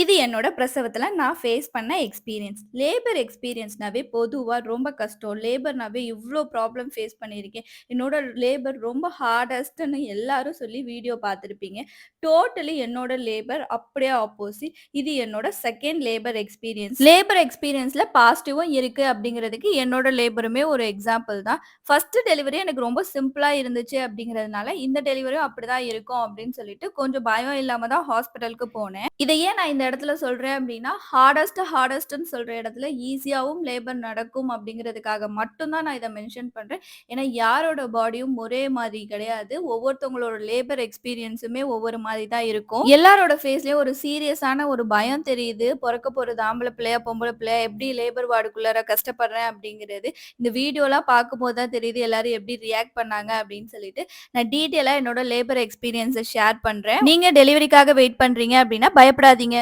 இது என்னோட பிரசவத்துல நான் ஃபேஸ் பண்ண எக்ஸ்பீரியன்ஸ். லேபர் எக்ஸ்பீரியன்ஸ்னாவே பொதுவா ரொம்ப கஷ்டம். லேபர்னாவே இவ்ளோ ப்ராப்ளம் ஃபேஸ் பண்ணியிருக்கேன். என்னோட லேபர் ரொம்ப ஹார்டஸ்ட்டுன்னு எல்லாரும் சொல்லி வீடியோ பார்த்துருப்பீங்க. டோட்டலி என்னோட லேபர் அப்படியே ஆப்போசிட். இது என்னோட 2ண்ட் லேபர் எக்ஸ்பீரியன்ஸ். லேபர் எக்ஸ்பீரியன்ஸ்ல பாசிட்டிவும் இருக்கு அப்படிங்கிறதுக்கு என்னோட லேபருமே ஒரு எக்ஸாம்பிள் தான். ஃபர்ஸ்ட் டெலிவரி எனக்கு ரொம்ப சிம்பிளா இருந்துச்சு அப்படிங்கிறதுனால, இந்த டெலிவரியும் அப்படிதான் இருக்கும் அப்படின்னு சொல்லிட்டு கொஞ்சம் பயம் இல்லாம தான் ஹாஸ்பிட்டலுக்கு போனேன். இத ஏன் நான் இந்த இடத்துல சொல்றேன் அப்படின்னா, ஹார்டஸ்ட்டுன்னு சொல்ற இடத்துல ஈஸியாவும் லேபர் நடக்கும் அப்படிங்கிறதுக்காக மட்டும் தான் நான் இத மென்ஷன் பண்றேன். ஏன்னா யாரோட பாடியும் ஒரே மாதிரி கிடையாது. ஒவ்வொருத்தவங்களோட லேபர் எக்ஸ்பீரியன்ஸுமே ஒவ்வொரு மாதிரி தான் இருக்கும். எல்லாரோட ஃபேஸ்லயும் ஒரு சீரியஸான ஒரு பயம் தெரியுது. பொறக்க போறது ஆம்பள பிள்ளையா, பொம்பள பிள்ளையா, எப்படி லேபர் வார்டுக்குள்ளார கஷ்டப்படுறேன் அப்படிங்கிறது. இந்த வீடியோலாம் பார்க்கும்போது தான் தெரியுது எல்லாரும் எப்படி ரியாக்ட் பண்ணாங்க அப்படின்னு சொல்லிட்டு. நான் டீட்டெயிலா என்னோட லேபர் எக்ஸ்பீரியன்ஸ ஷேர் பண்றேன். நீங்க டெலிவரிக்காக வெயிட் பண்றீங்க அப்படின்னா பயப்படாதீங்க.